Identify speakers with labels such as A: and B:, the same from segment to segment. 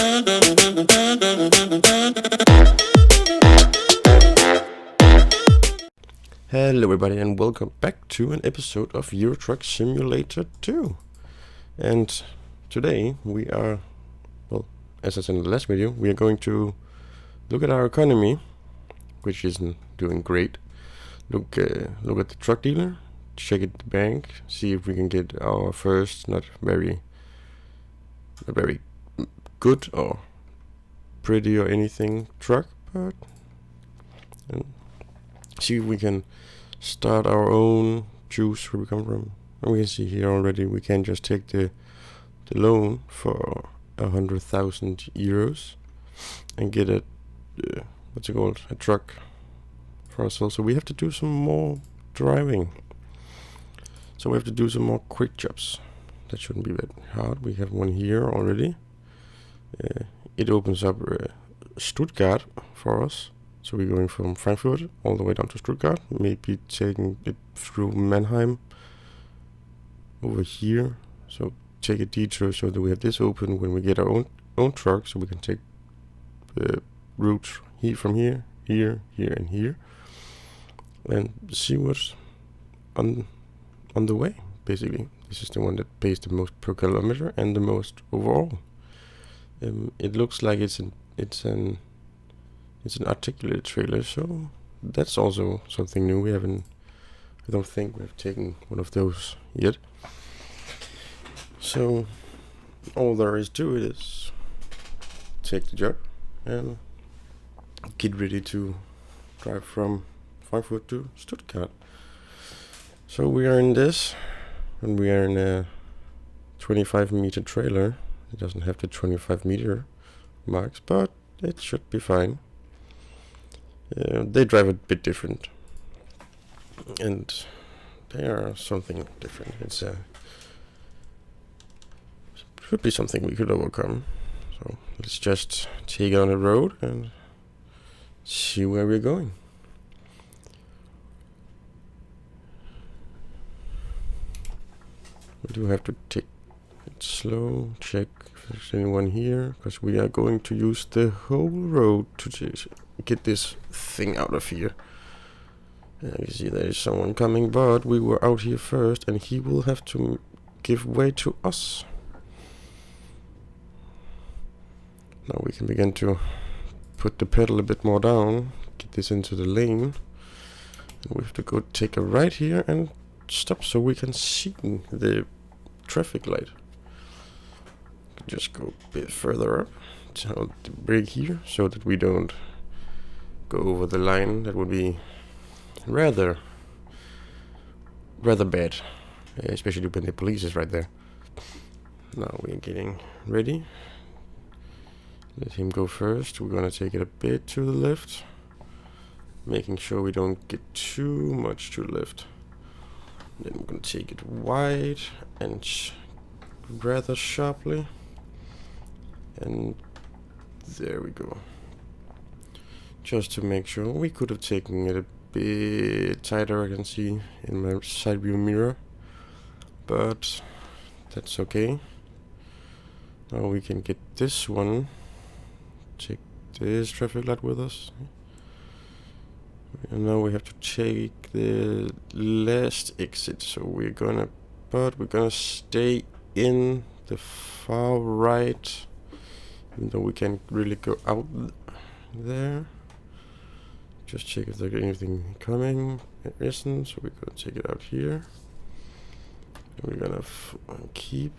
A: Hello everybody and welcome back to an episode of Euro Truck Simulator 2. And today we are, well, as I said in the last video, we are going to look at our economy, which isn't doing great. Look at the truck dealer, check at the bank, see if we can get our first not very good or pretty or anything truck, but and see if we can start our own, choose where we come from. And we can see here already we can just take the loan for 100,000 euros and get a what's it called, a truck for ourselves. So we have to do some more driving, so we have to do some more quick jobs. That shouldn't be that hard. We have one here already. It opens up Stuttgart for us. So we're going from Frankfurt all the way down to Stuttgart, maybe taking it through Mannheim over here. So take a detour so that we have this open when we get our own truck, so we can take the routes from here, here, and here, and see what's on the way. Basically, this is the one that pays the most per kilometer and the most overall. It looks like it's an articulated trailer, so that's also something new. I don't think we've taken one of those yet. So all there is to it is take the job and get ready to drive from Frankfurt to Stuttgart. So we are in this, and we are in a 25-meter trailer. It doesn't have the 25-meter marks, but it should be fine. They drive a bit different, and they are something different. It's should be something we could overcome. So let's just take it on the road and see where we're going. We do have to take it slow, check if there's anyone here, because we are going to use the whole road to get this thing out of here. You see there is someone coming, but we were out here first, and he will have to give way to us. Now we can begin to put the pedal a bit more down, get this into the lane, and we have to go take a right here and stop so we can see the traffic light. Just go a bit further up, hold the brake here so that we don't go over the line. That would be rather bad, especially when the police is right there. Now we're getting ready. Let him go first. We're gonna take it a bit to the left, making sure we don't get too much to the left. Then we're gonna take it wide and rather sharply, and there we go. Just to make sure. We could have taken it a bit tighter, I can see in my side view mirror, but that's okay. Now we can get this one, take this traffic light with us, and now we have to take the last exit. So we're gonna stay in the far right, even though we can't really go out there. Just check if there's anything coming. There isn't, so we're gonna take it out here. And we're gonna keep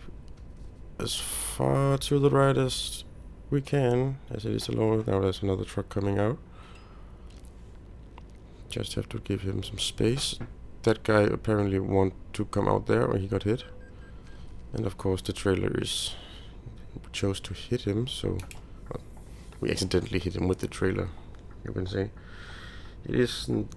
A: as far to the right as we can, as it is alone. Now there's another truck coming out. Just have to give him some space. That guy apparently want to come out there, or he got hit. And of course the trailer chose to hit him, so we accidentally hit him with the trailer, you can say. It isn't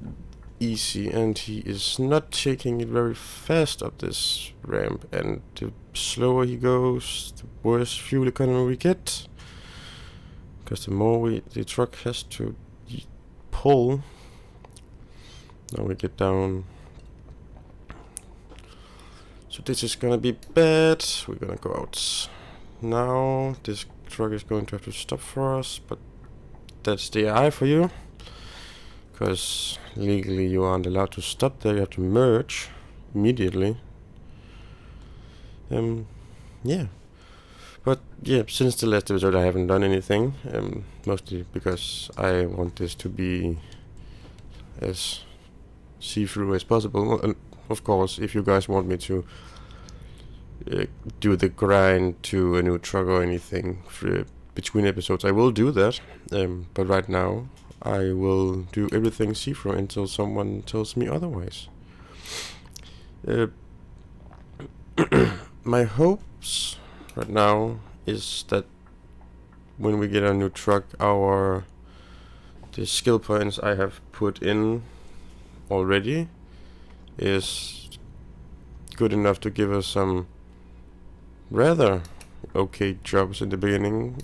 A: easy, and he is not taking it very fast up this ramp, and the slower he goes, the worse fuel economy we get, because the more the truck has to pull. Now we get down. So this is gonna be bad. We're gonna go out now. This truck is going to have to stop for us, but that's the AI for you. Because legally you aren't allowed to stop there, you have to merge immediately. Yeah. But yeah, since the last episode I haven't done anything, mostly because I want this to be as see-through as possible. And of course, if you guys want me to do the grind to a new truck or anything between episodes, I will do that. But right now, I will do everything see-through until someone tells me otherwise. My hopes right now is that when we get a new truck, the skill points I have put in already is good enough to give us some rather okay jobs in the beginning,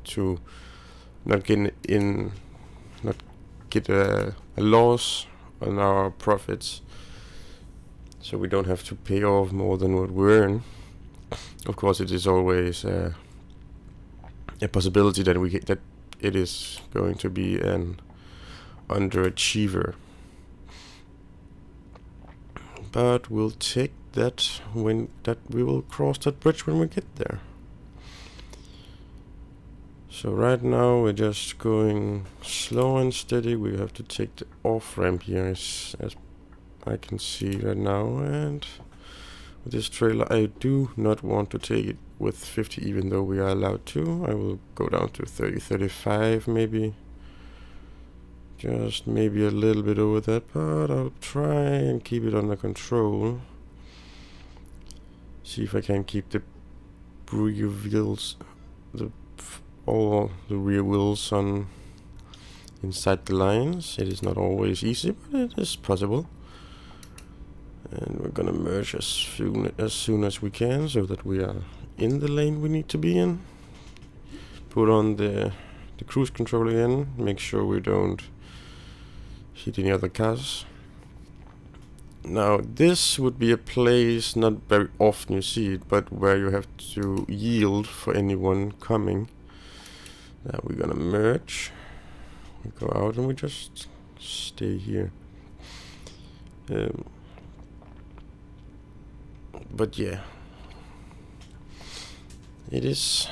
A: to not get a loss on our profits, so we don't have to pay off more than what we earn. Of course, it is always a possibility that it is going to be an underachiever, but we'll take that we will cross that bridge when we get there. So right now we're just going slow and steady. We have to take the off ramp here, as I can see right now, and with this trailer I do not want to take it with 50, even though we are allowed to. I will go down to 30, 35 maybe. Just maybe a little bit over that, but I'll try and keep it under control. See if I can keep the rear wheels, all the rear wheels on inside the lines. It is not always easy, but it is possible. And we're gonna merge as soon as we can, so that we are in the lane we need to be in. Put on the cruise control again. Make sure we don't hit any other cars. Now this would be a place not very often you see it, but where you have to yield for anyone coming. Now we're gonna merge. We go out and we just stay here. But yeah, it is.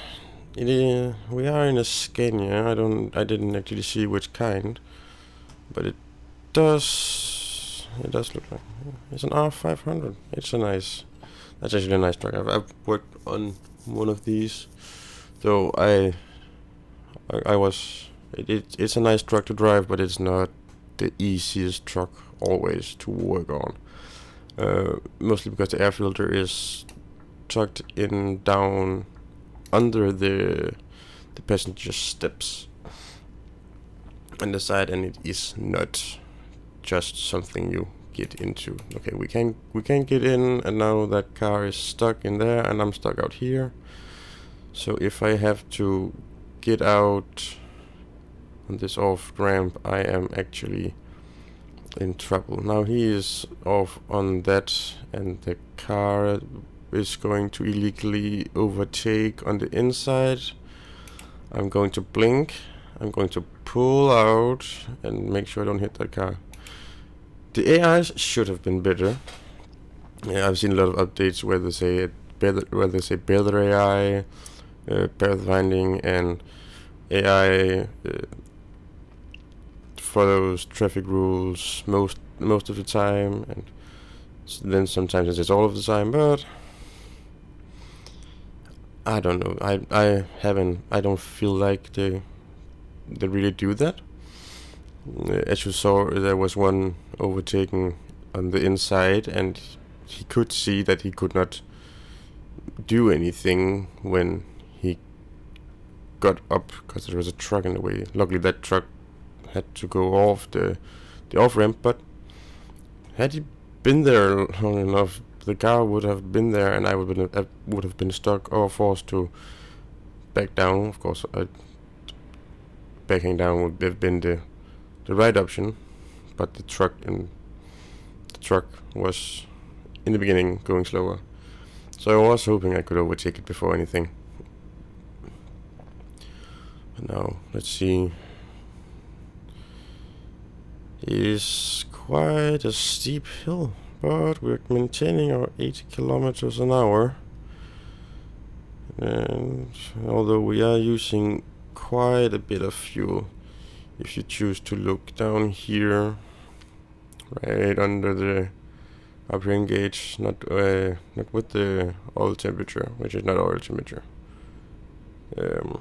A: We are in a Scania. I didn't actually see which kind, but it does look like it's an R500. That's actually a nice truck. I've worked on one of these, though it's a nice truck to drive, but it's not the easiest truck always to work on. Mostly because the air filter is tucked in down under the passenger steps on the side, and it is not just something you get into. Okay, we can't get in, and now that car is stuck in there, and I'm stuck out here. So if I have to get out on this off ramp, I am actually in trouble. Now he is off on that, and the car is going to illegally overtake on the inside. I'm going to blink. I'm going to pull out and make sure I don't hit that car. The AIs should have been better. Yeah, I've seen a lot of updates where they say better AI, pathfinding, and AI follows traffic rules most of the time, and then sometimes it's all of the time. But I don't know. I don't feel like they really do that. As you saw, there was one overtaking on the inside, and he could see that he could not do anything when he got up because there was a truck in the way. Luckily, that truck had to go off the off ramp, but had he been there long enough, the car would have been there, and I would have been stuck or forced to back down. Of course, backing down would have been the right option, but the truck was in the beginning going slower, so I was hoping I could overtake it before anything. Now, let's see. It is quite a steep hill, but we're maintaining our 80 kilometers an hour. And although we are using quite a bit of fuel, if you choose to look down here, right under the upstream gauge, not with the oil temperature, which is not oil temperature, the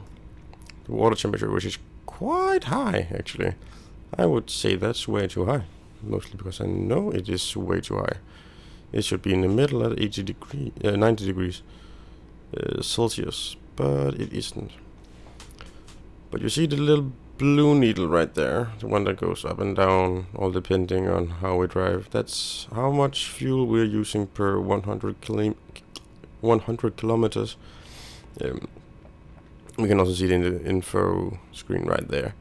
A: water temperature, which is quite high actually. I would say that's way too high, mostly because I know it is way too high. It should be in the middle at 90 degrees Celsius, but it isn't. But you see the little blue needle right there, the one that goes up and down, all depending on how we drive. That's how much fuel we're using per 100 kilometers. We can also see it in the info screen right there,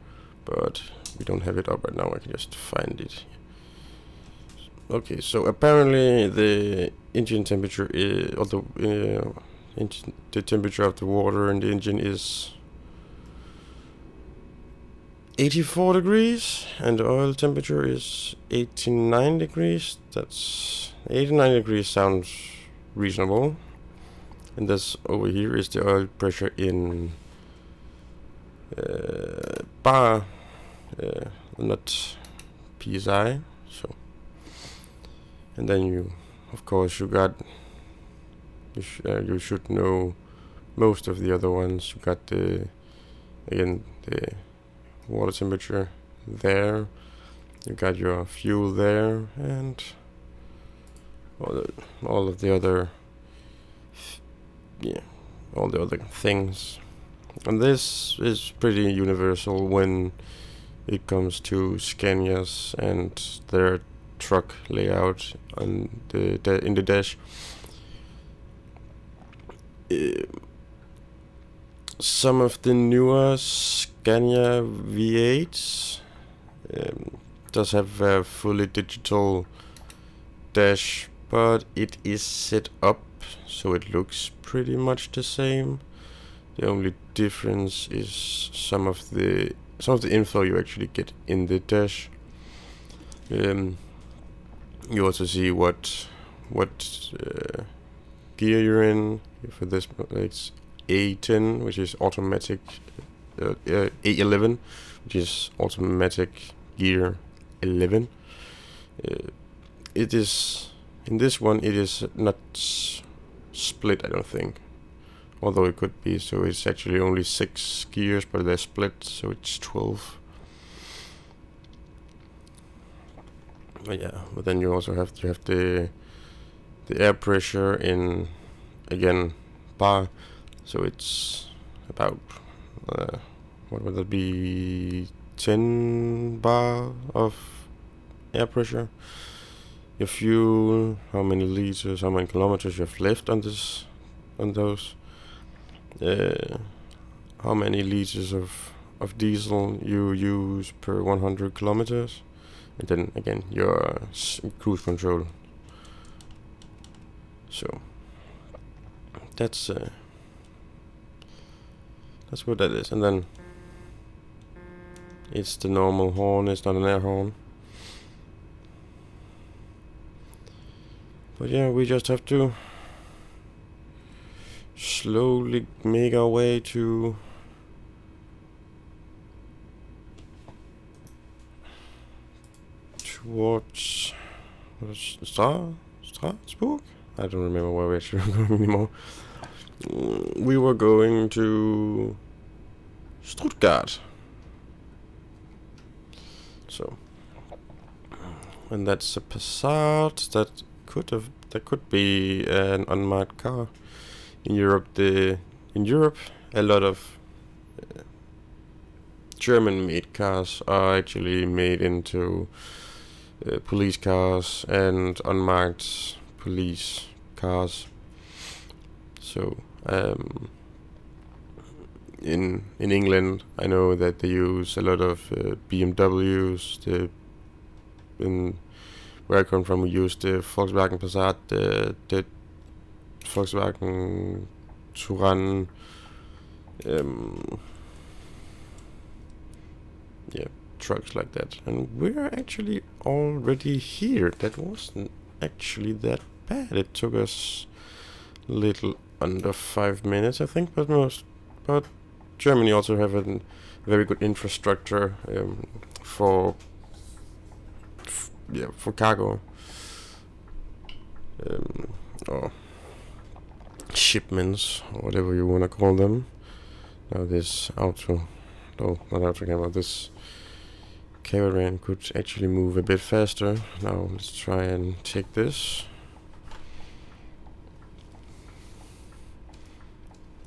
A: but we don't have it up right now. I can just find it. Okay, so apparently the engine temperature is, the temperature of the water in the engine is 84 degrees, and the oil temperature is 89 degrees. That's 89 degrees sounds reasonable. And this over here is the oil pressure in bar, not psi. So, and then you, of course, you should know most of the other ones. You got the water temperature there, you got your fuel there, and all of the other things. And this is pretty universal when it comes to Scanias and their truck layout on in the dash. Some of the newer Scania V8s does have a fully digital dash, but it is set up so it looks pretty much the same. The only difference is some of the info you actually get in the dash. You also see what gear you're in. For this, it's A10, which is automatic. A11, which is automatic gear 11. It is in this one. It is not split, I don't think. Although it could be. So it's actually only 6 gears, but they're split, so it's 12. But yeah, but then you also have the air pressure in, again, bar. So it's about what would that be, 10 bar of air pressure. Your fuel, how many liters, how many kilometers you have left on those. How many liters of diesel you use per 100 kilometers. And then again your cruise control. So that's what that is. And then it's the normal horn, it's not an air horn. But yeah, we just have to slowly make our way towards Strasbourg? I don't remember where we're actually going anymore. We were going to Stuttgart. So, and that's a Passat that could be an unmarked car. In Europe, a lot of German-made cars are actually made into police cars and unmarked police cars. So in England, I know that they use a lot of BMWs. Where I come from, we use the Volkswagen Passat, the Volkswagen Touran, trucks like that. And we're actually already here. That wasn't actually that bad. It took us a little under 5 minutes, I think, but Germany also have a very good infrastructure for cargo or shipments, or whatever you want to call them. Now this this caravan could actually move a bit faster. Now let's try and take this.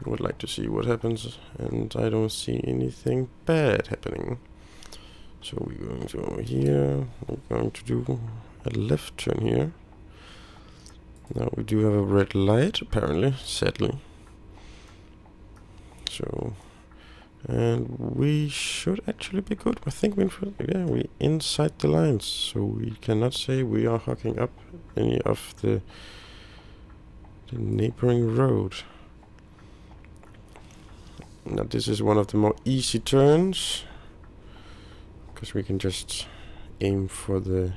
A: I would like to see what happens, and I don't see anything bad happening. So we're going to over here. We're going to do a left turn here. Now we do have a red light, apparently, sadly. So, and we should actually be good. I think we're inside the lines, so we cannot say we are hooking up any of the neighboring road. Now this is one of the more easy turns, because we can just aim for the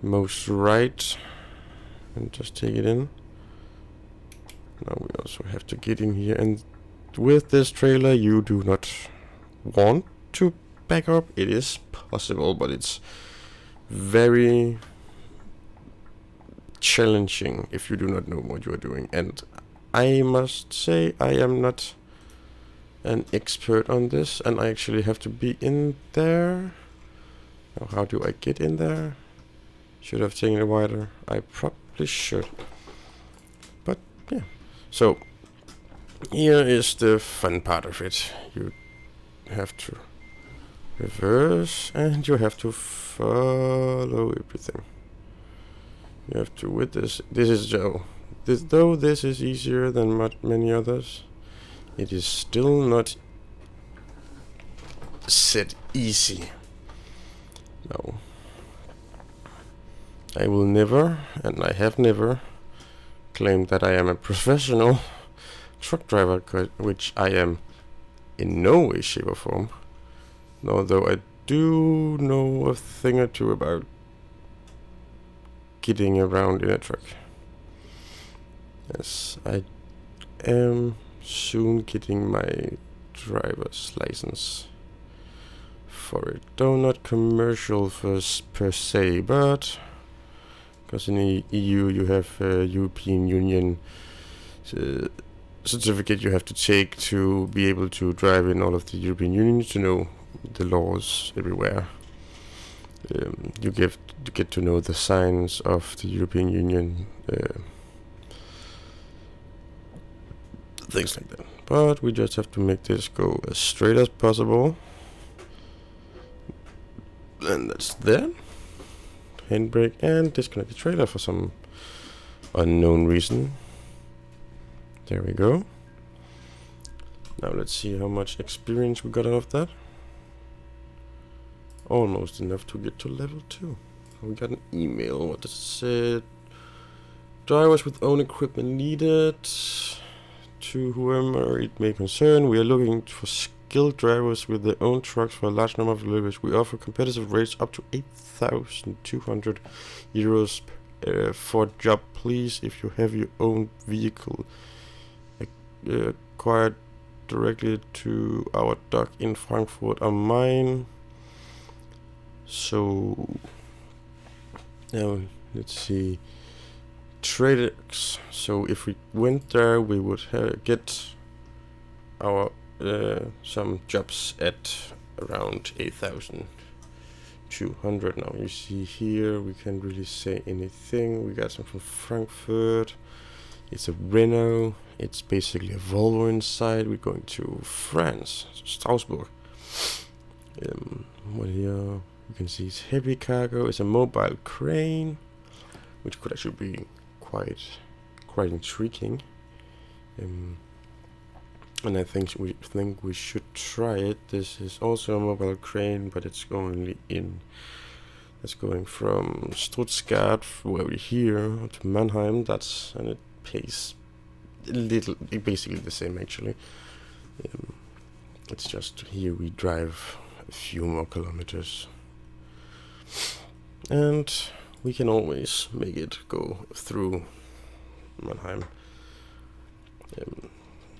A: most right and just take it in. Now we also have to get in here, and with this trailer you do not want to back up. It is possible, but it's very challenging if you do not know what you are doing. And I must say I am not an expert on this, and I actually have to be in there. Now how do I get in there? Should have taken it wider. I probably should. But yeah. So here is the fun part of it. You have to reverse and you have to follow everything. You have to with this. This is though this is easier than many others, it is still not set easy. No. I will never, and I have never, claimed that I am a professional truck driver, which I am in no way, shape or form. Although I do know a thing or two about getting around in a truck. Yes, I am soon getting my driver's license for it. Though not commercial per se, but because in the EU you have a European Union certificate you have to take to be able to drive in all of the European Union, to know the laws everywhere. You get to know the signs of the European Union, things like that. But we just have to make this go as straight as possible. And that's there. Handbrake and disconnect the trailer for some unknown reason. There we go. Now let's see how much experience we got out of that. Almost enough to get to level 2. We got an email. What does it say? Drivers with own equipment needed. To whoever it may concern, we are looking for skilled drivers with their own trucks for a large number of deliveries. We offer competitive rates up to 8,200 euros for a job. Please, if you have your own vehicle, acquired directly to our dock in Frankfurt am Main. So now let's see, TradeX. So if we went there, we would get our some jobs at around 8,200. Now you see here we can't really say anything. We got some from Frankfurt. It's a Renault. It's basically a Volvo inside. We're going to France, Strasbourg. What here? You can see it's heavy cargo. It's a mobile crane, which could actually be quite intriguing. And I think we should try it. This is also a mobile crane, but it's going from Stuttgart, where we're here, to Mannheim. And it pays basically the same actually. It's just here we drive a few more kilometers. And we can always make it go through Mannheim.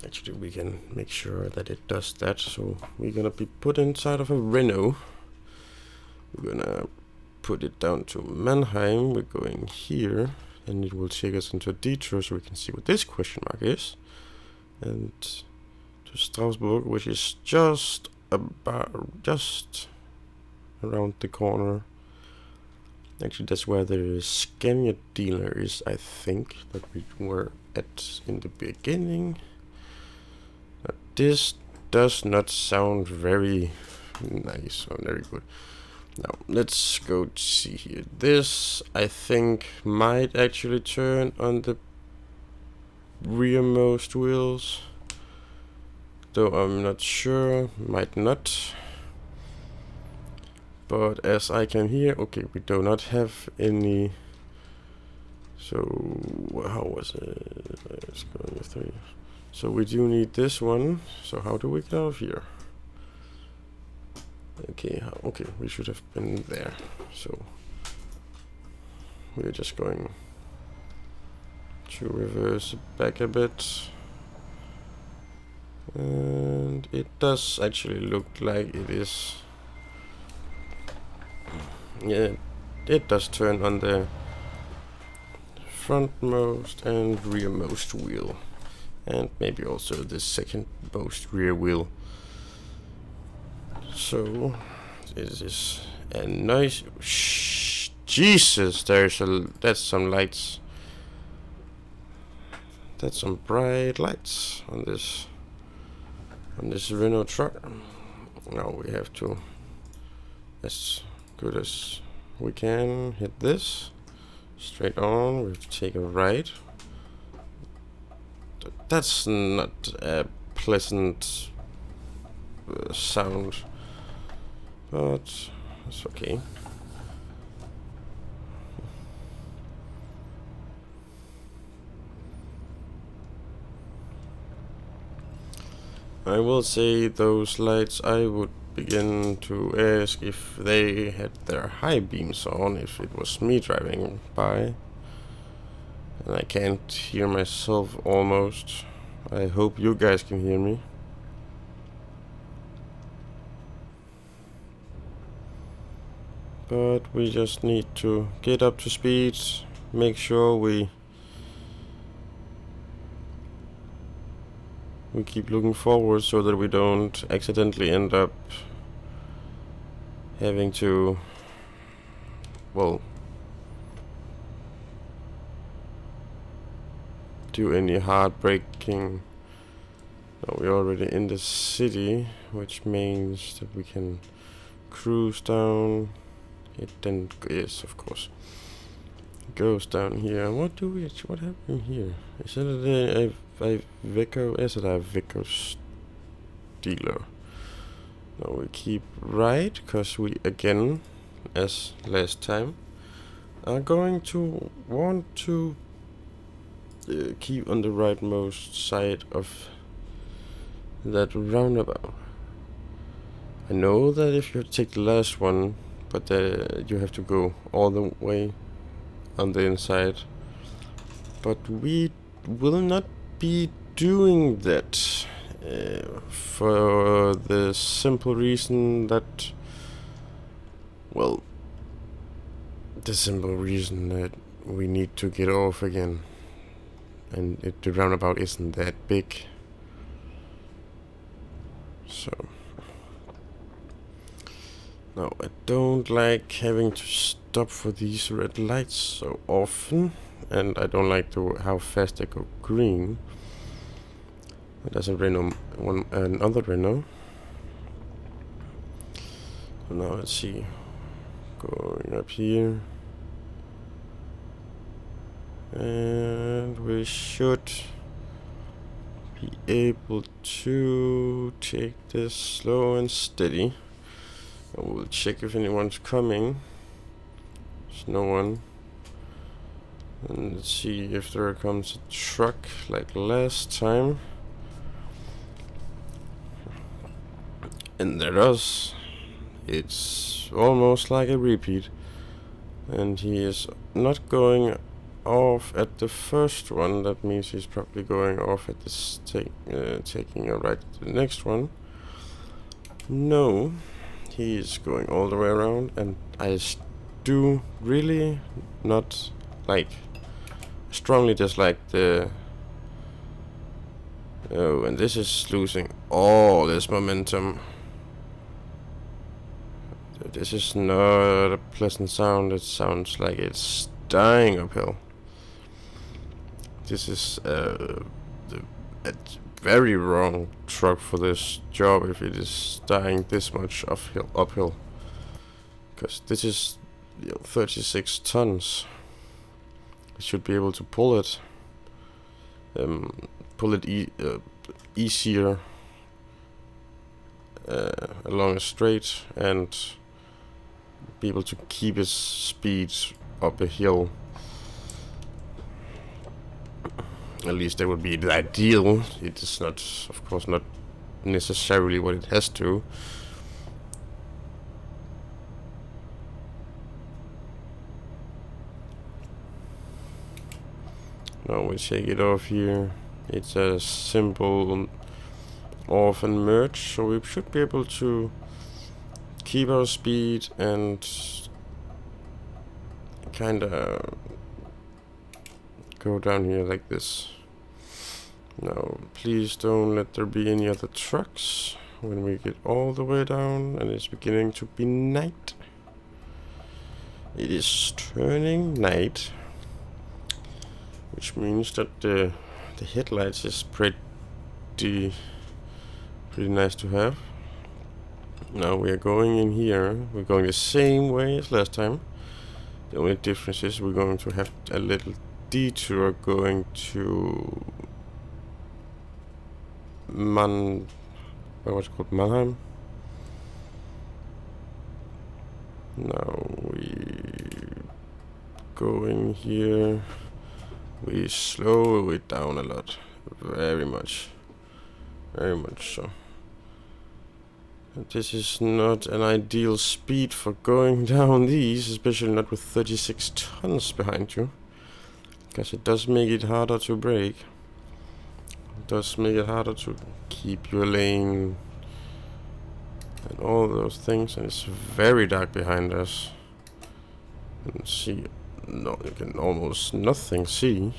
A: Actually, we can make sure that it does that. So we're gonna be put inside of a Renault. We're gonna put it down to Mannheim. We're going here, and it will take us into a detour so we can see what this question mark is. And to Strasbourg, which is just around the corner. Actually, that's where the Scania dealer is, I think, that we were at in the beginning. This does not sound very nice or very good. Now, let's go see here. This, I think, might actually turn on the rearmost wheels. Though I'm not sure, might not. But as I can hear, okay, we do not have any. So how was it? Let's go with 3. So we do need this one. So how do we get out of here? Okay, okay, we should have been there. So we're just going to reverse back a bit. And it does actually look like it is. Yeah, it does turn on the frontmost and rearmost wheel, and maybe also the secondmost rear wheel. So this is a nice. Shh, Jesus, that's some lights. That's some bright lights on this Renault truck. Now we have to, as good as we can, hit this straight on. We have to take a right. That's not a pleasant sound, but it's okay. I will say those lights, I would begin to ask if they had their high beams on, if it was me driving by. And I can't hear myself almost. I hope you guys can hear me. But we just need to get up to speed, make sure we keep looking forward so that we don't accidentally end up having to, well, do any hard braking. No, we're already in the city, which means that we can cruise down. It then, yes, of course, goes down here. What happened here? Is it a Vico? Is it a Vico dealer? No, we keep right, because we, again, as last time, are going to want to keep on the rightmost side of that roundabout. I know that if you take the last one, but you have to go all the way on the inside. But we will not be doing that for the simple reason that, well, we need to get off again, and the roundabout isn't that big. So now I don't like having to stop for these red lights so often, and I don't like how fast they go green. There's a Renault, another Renault. So now let's see, going up here, and we should be able to take this slow and steady. And we'll check if anyone's coming. There's no one. And let's see if there comes a truck like last time. And there does. it's almost like a repeat. And he is not going off at the first one. That means he's probably going off at this taking a right to the next one. No, he is going all the way around, and I do really not like, strongly dislike the. Oh, and this is losing all this momentum. This is not a pleasant sound. It sounds like it's dying uphill. This is a very wrong truck for this job if it is dying this much uphill. Because this is 36 tons. It should be able to pull it. Easier along a straight and be able to keep its speed up a hill. At least that would be the ideal. It is not, of course, not necessarily what it has to. Now we take it off here. It's a simple off and merge, so we should be able to keep our speed and kinda go down here like this. Now please don't let there be any other trucks when we get all the way down and it's beginning to be night. It is turning night, which means that the headlights is pretty nice to have. Now we are going in here. We're going the same way as last time. The only difference is we're going to have a little detour going to what's it called? Mannheim. Now we go in here. We slow it down a lot. Very much so. This is not an ideal speed for going down these, especially not with 36 tons behind you. Because it does make it harder to brake. It does make it harder to keep your lane and all those things. And it's very dark behind us. And see, no, you can almost nothing see,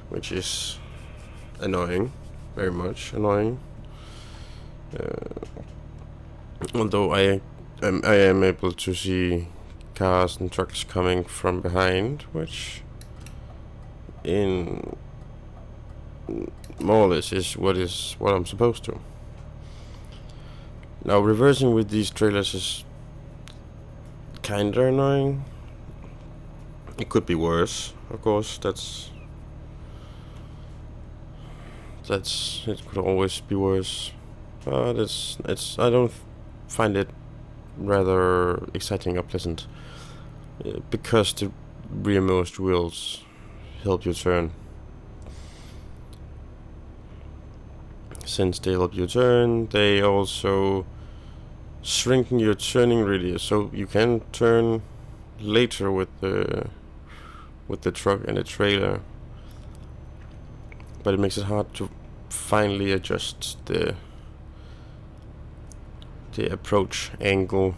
A: which is annoying, very much annoying. Although I am able to see cars and trucks coming from behind, which in more or less is what I'm supposed to. Now reversing with these trailers is kinda annoying. It could be worse, of course. It could always be worse. But I don't find it rather exciting or pleasant, because the rearmost wheels help you turn. Since they help you turn, they also shrinking your turning radius, so you can turn later with the truck and the trailer, but it makes it hard to finally adjust the approach angle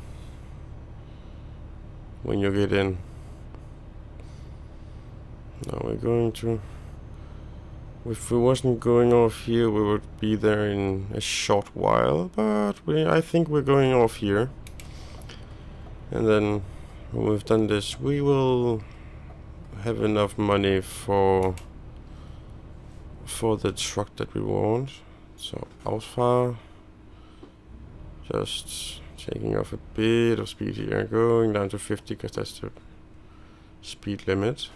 A: when you get in. Now we're going to, if we wasn't going off here, we would be there in a short while, but I think we're going off here, and then when we've done this, we will have enough money for the truck that we want. So Ausfahrt, just taking off a bit of speed here, going down to 50 because that's the speed limit.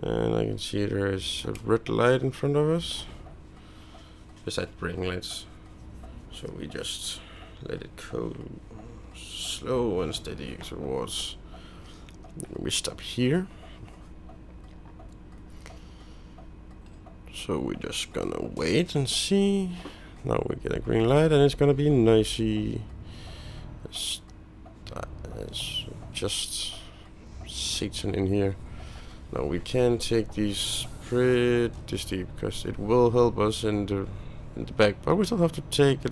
A: And I can see there is a red light in front of us, besides braking lights. So we just let it go slow and steady towards. We stop here. So we're just gonna wait and see. Now we get a green light and it's gonna be nicey. It's just Satan in here. Now we can take these pretty steep because it will help us in the back, but we still have to take a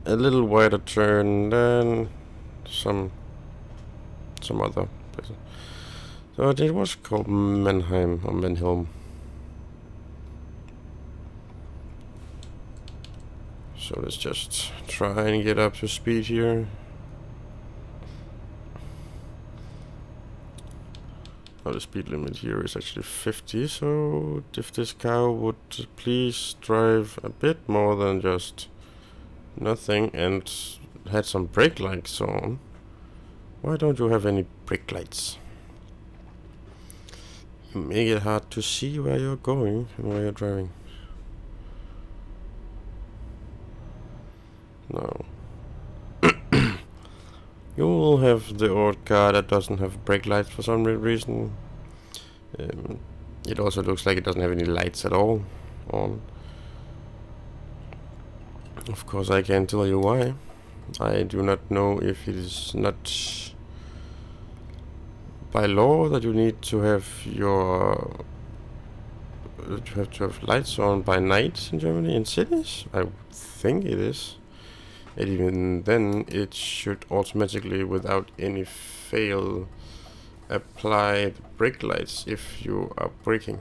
A: little wider turn than some other places. So it was called Mannheim or Mannheim. So let's just try and get up to speed here. Now the speed limit here is actually 50, so if this cow would please drive a bit more than just nothing and had some brake lights on. Why don't you have any brake lights? You make it hard to see where you're going and where you're driving. No. You will have the old car that doesn't have brake lights for some reason. It also looks like it doesn't have any lights at all on. Of course, I can't tell you why. I do not know if it is not by law that you need to have lights on by night in Germany in cities. I think it is. And even then, it should automatically, without any fail, apply the brake lights if you are braking.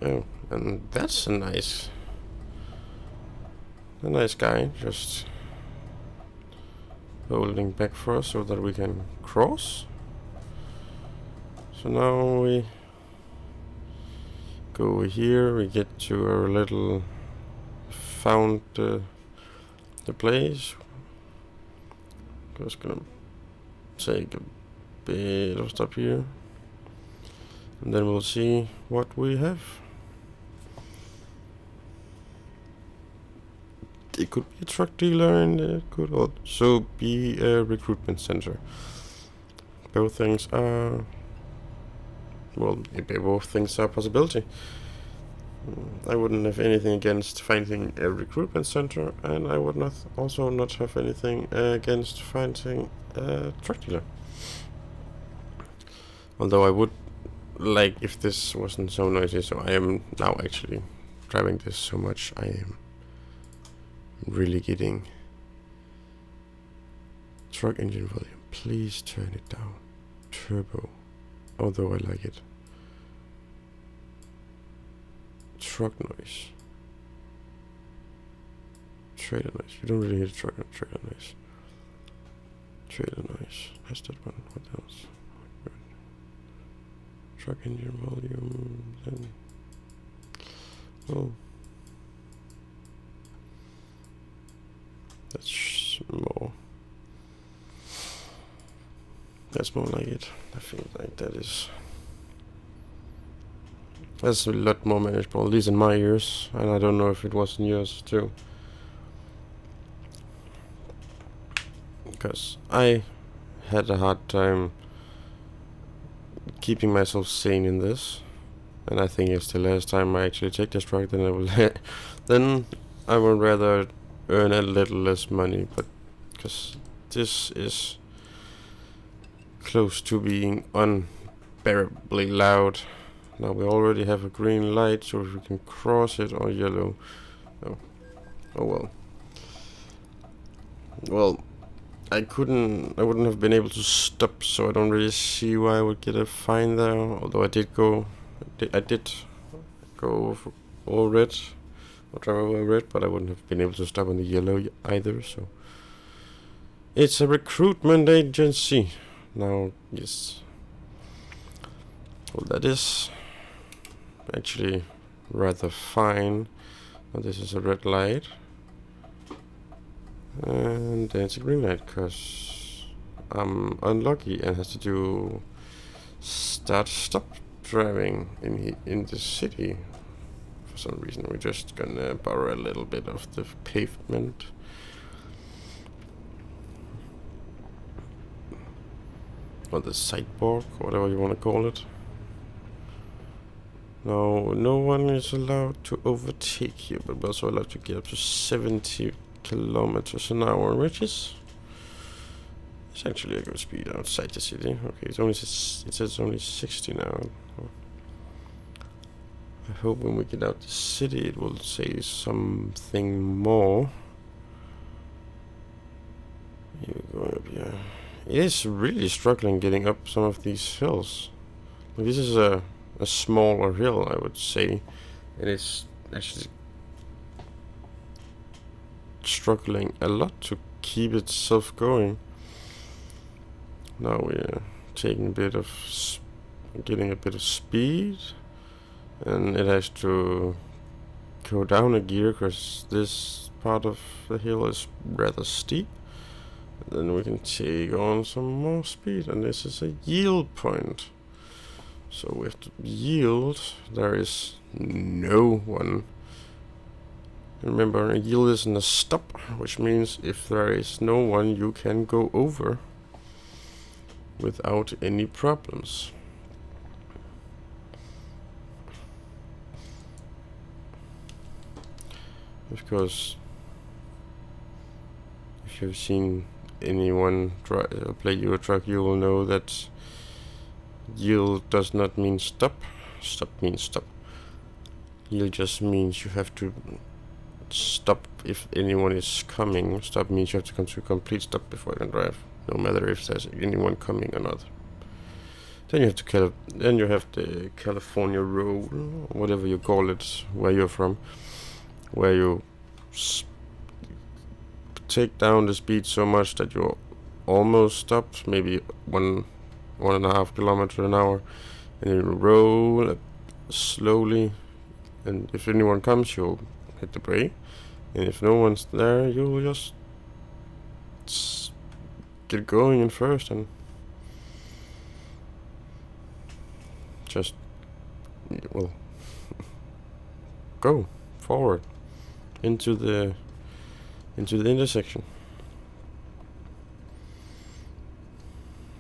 A: Oh, and that's a nice guy, just holding back for us so that we can cross. So now we go here, we get to our little found the place. Just gonna take a bit of stop here, and then we'll see what we have. It could be a truck dealer, and it could also be a recruitment center. Both things are, well, both things are a possibility. I wouldn't have anything against finding a recruitment center, and I would not have anything against finding a truck dealer. Although I would like if this wasn't so noisy. So I am now actually driving this so much, I am really getting truck engine volume. Please turn it down. Turbo, although I like it. Truck noise. Trailer noise. You don't really hear trailer noise. Trailer noise. That's that one. What else? Truck engine volume. Then. Oh. That's more like it. I feel like that's a lot more manageable, at least in my ears, and I don't know if it was in yours too. Because I had a hard time keeping myself sane in this, and I think it's the last time I actually take this truck, then I would rather earn a little less money, but because this is close to being unbearably loud. Now we already have a green light, so if we can cross it, or yellow. Oh well. Well, I wouldn't have been able to stop, so I don't really see why I would get a fine there. Although I did go for all red, or drive over red, but I wouldn't have been able to stop on the yellow either. So it's a recruitment agency. Now, yes. Well, that is actually rather fine. Now this is a red light, and then it's a green light because I'm unlucky and has to do stop driving in the city. For some reason, we're just gonna borrow a little bit of the pavement. Or the sidewalk, whatever you want to call it. No, no one is allowed to overtake you, but we're also allowed to get up to 70 kilometers an hour, which is it's actually a good speed outside the city. Okay, it says only 60 now. I hope when we get out the city it will say something more. Here we're going up here. It is really struggling getting up some of these hills. Like, this is a smaller hill, I would say. It is actually struggling a lot to keep itself going. Now we're taking getting a bit of speed, and it has to go down a gear because this part of the hill is rather steep. Then we can take on some more speed, and this is a yield point. So we have to yield. There is no one. Remember, a yield isn't a stop, which means if there is no one, you can go over without any problems. Of course, if you've seen anyone play Euro Truck, you will know that yield does not mean stop. Stop means stop. Yield just means you have to stop if anyone is coming. Stop means you have to come to a complete stop before you can drive, no matter if there's anyone coming or not. Then you have the California roll, whatever you call it, where you're from, where you take down the speed so much that you almost stop, maybe 1.5 kilometers an hour, and you roll slowly, and if anyone comes, you'll hit the brake, and if no one's there, you'll just get going in first and just, well, go forward into the intersection.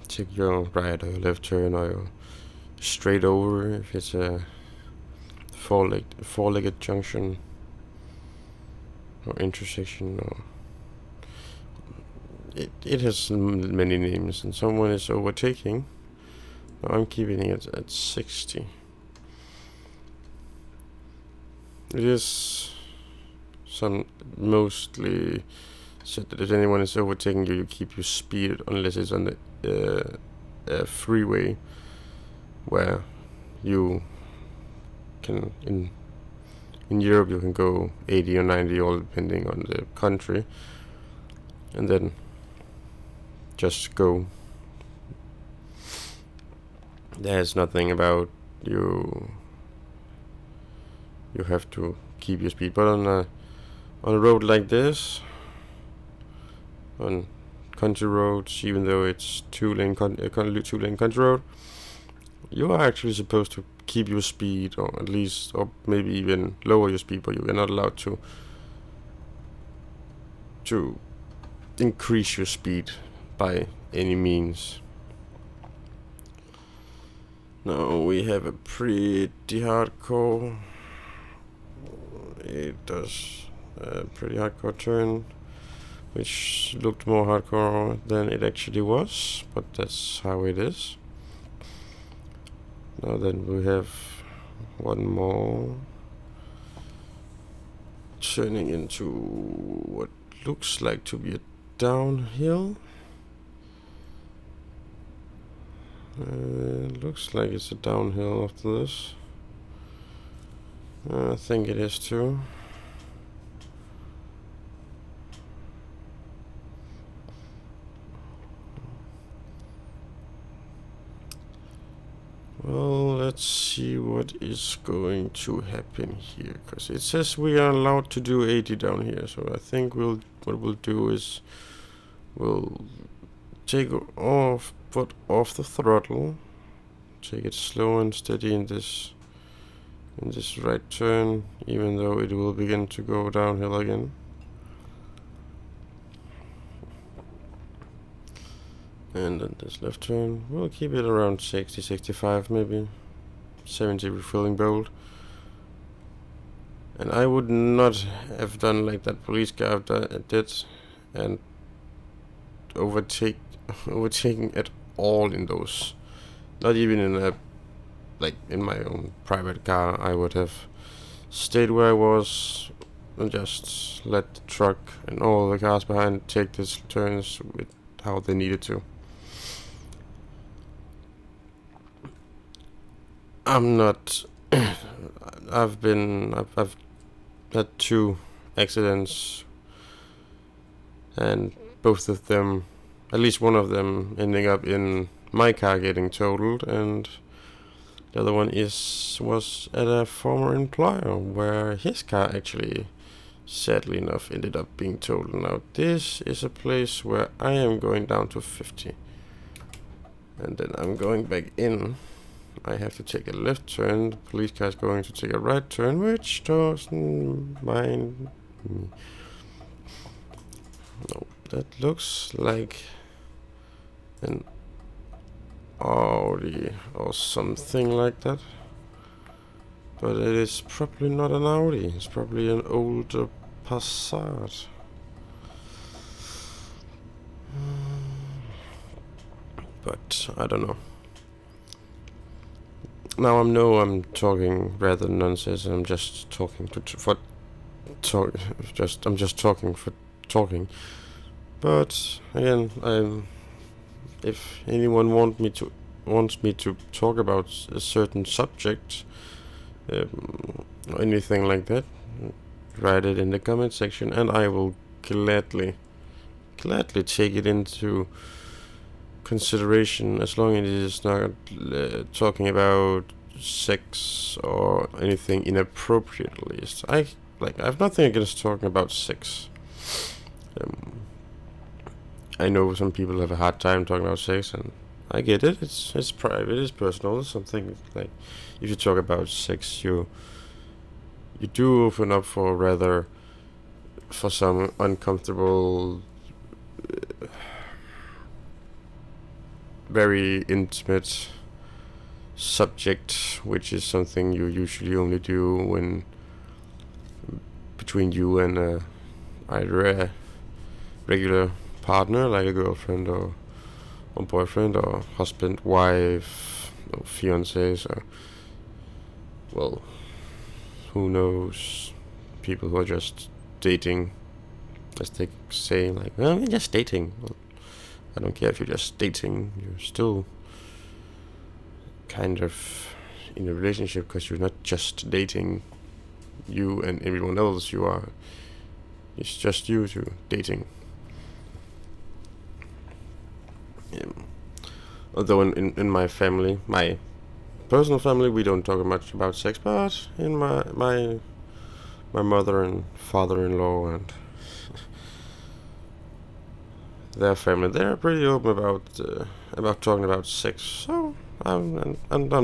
A: Take your right or left turn, or your straight over if it's a four-legged junction or intersection, or it has many names, and someone is overtaking. Now I'm keeping it at 60. It is mostly said that if anyone is overtaking you, you keep your speed unless it's on the freeway, where you can in Europe you can go 80 or 90, all depending on the country, and then just go. There's nothing about you have to keep your speed, but on a road like this, on country roads, even though it's two-lane country road, you are actually supposed to keep your speed, or at least, or maybe even lower your speed, but you are not allowed to increase your speed by any means. Now we have a pretty hardcore. It does a pretty hardcore turn, which looked more hardcore than it actually was, but that's how it is. Now then we have one more turning into what looks like to be a downhill. Looks like it's a downhill after this. I think it is too. Well, let's see what is going to happen here, because it says we are allowed to do 80 down here. So I think what we'll do is we'll take foot off the throttle, take it slow and steady in this right turn, even though it will begin to go downhill again. And then this left turn, we'll keep it around 60, 65 maybe. 70 refilling bolt. And I would not have done like that police car did and overtaking at all in those. Not even in a in my own private car. I would have stayed where I was and just let the truck and all the cars behind take these turns with how they needed to. I'm not. I've had 2 accidents, and both of them, at least one of them, ending up in my car getting totaled, and the other one was at a former employer where his car actually, sadly enough, ended up being totaled. Now this is a place where I am going down to 50, and then I'm going back in. I have to take a left turn. The police car is going to take a right turn, which doesn't mind me. No, that looks like an Audi or something like that. But it is probably not an Audi. It's probably an older Passat. But I don't know. Now I'm talking rather nonsense. I'm just talking I'm just talking for talking. But again, if anyone wants me to talk about a certain subject, or anything like that, write it in the comment section, and I will gladly take it into consideration, as long as it is not talking about sex or anything inappropriate. At least I have nothing against talking about sex. I know some people have a hard time talking about sex, and I get it. It's private, it's personal. It's something like, if you talk about sex, you do open up for some uncomfortable, very intimate subject, which is something you usually only do when between you and either a regular partner, like a girlfriend or boyfriend or husband, wife, or fiancés, or, well, who knows, people who are just dating, as they say, like, well, we're just dating. Well, I don't care if you're just dating, you're still kind of in a relationship, because you're not just dating you and everyone else. It's just you two dating. Although in my family, my personal family, we don't talk much about sex, but in my mother and father-in-law and their family, they're pretty open about talking about sex. So I'm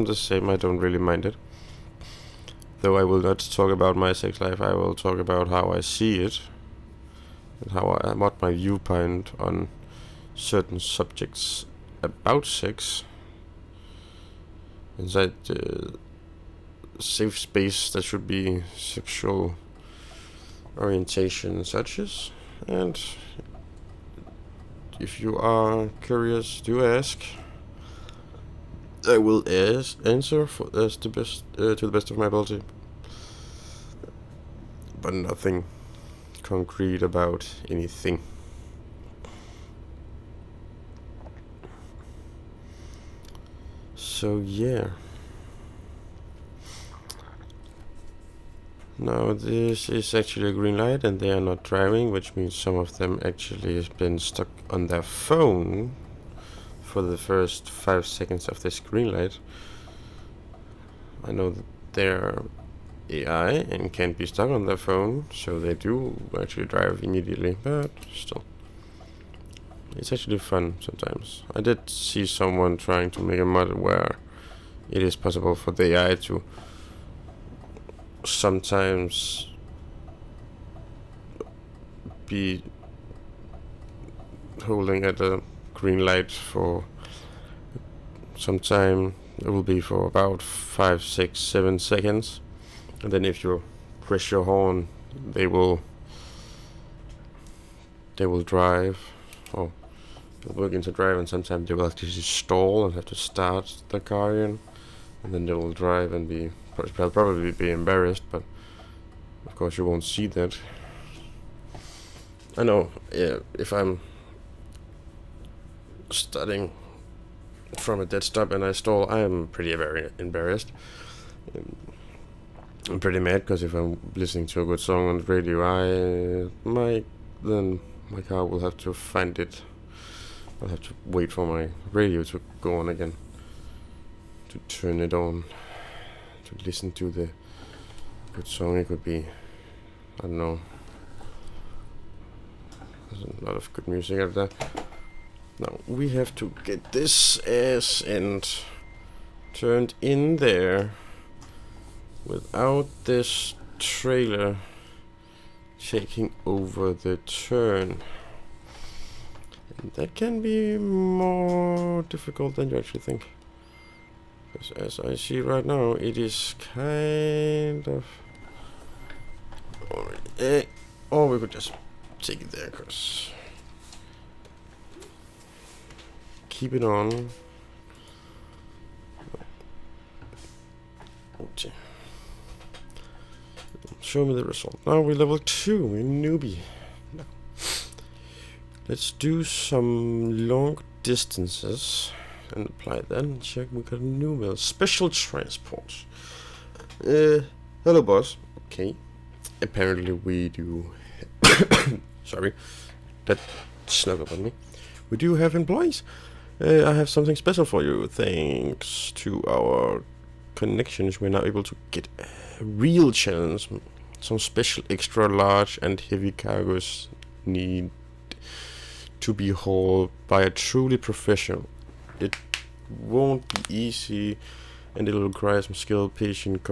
A: the same. I don't really mind it. Though I will not talk about my sex life, I will talk about how I see it and what my viewpoint on certain subjects about sex inside the safe space that should be sexual orientation such as. And if you are curious, do ask. I will answer to the best of my ability, but nothing concrete about anything. So yeah. Now this is actually a green light and they are not driving, which means some of them actually have been stuck on their phone for the first 5 seconds of this green light. I know that they're AI and can't be stuck on their phone, so they do actually drive immediately, but still. It's actually fun sometimes. I did see someone trying to make a mod where it is possible for the AI to sometimes be holding at a green light for some time It will be for about 5, 6, 7 seconds, and then if you press your horn, they will drive, or work into drive, and sometimes they will actually stall and have to start the car again, and then they will drive and probably be embarrassed, but of course you won't see that. I know, yeah, if I'm starting from a dead stop and I stall, I am pretty very embarrassed. I'm pretty mad, because if I'm listening to a good song on the radio, then my car will have to find it. I'll have to wait for my radio to go on again, to turn it on, to listen to the good song. It could be, I don't know, there's a lot of good music out there. Now we have to get this ass end turned in there without this trailer taking over the turn. And that can be more difficult than you actually think. Because as I see right now, it is kind of... Or we could just take it there, because... Keep it on. Okay. Show me the result. Now we're level 2, we're newbie. No. Let's do some long distances and apply that and check. We got a new mail. Special transport. Hello boss. Okay. Apparently we do... Sorry. That snuck up on me. We do have employees. I have something special for you. Thanks to our connections, we're now able to get a real challenge. Some special extra large and heavy cargoes need to be hauled by a truly professional. It won't be easy, and it'll require some skill, patient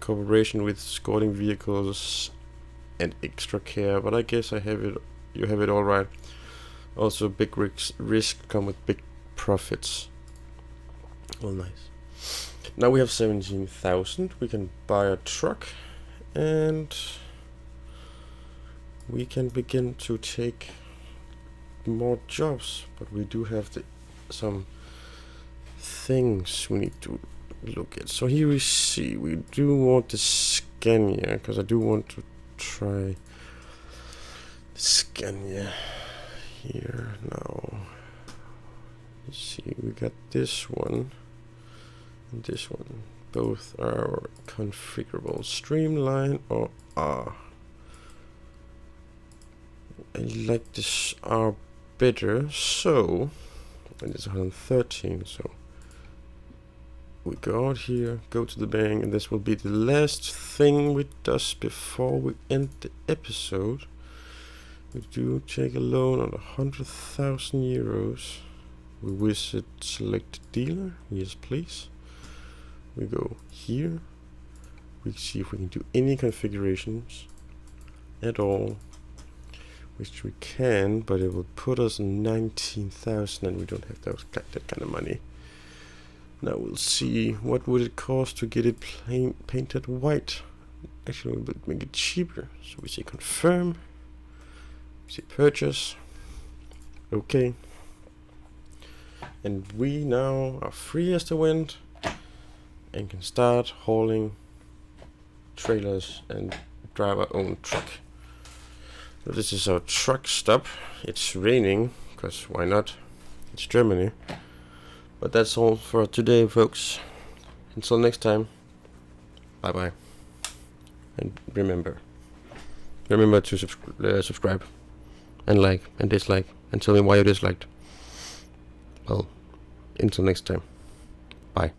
A: cooperation with escorting vehicles and extra care. But I guess I have it. You have it all right. Also, big risk come with big profits. Oh, nice. Now we have 17,000. We can buy a truck, and we can begin to take more jobs. But we do have some things we need to look at. So here we see we do want the Scania, because I do want to try the Scania here now. Let's see, we got this one and this one. Both are configurable. Streamline or R. I like this R better, so, and it's 113, so we go out here, go to the bank, and this will be the last thing we do before we end the episode. We do take a loan on 100,000 euros. We visit select dealer. Yes, please. We go here. We see if we can do any configurations at all, which we can, but it will put us 19,000, and we don't have that kind of money. Now we'll see what would it cost to get it painted white. Actually, we'll make it cheaper. So we say confirm. See purchase. Okay. And we now are free as the wind and can start hauling trailers and drive our own truck. So this is our truck stop. It's raining, because why not? It's Germany. But that's all for today, folks. Until next time. Bye bye. And remember to subscribe. And like and dislike, and tell me why you disliked. Well, until next time. Bye.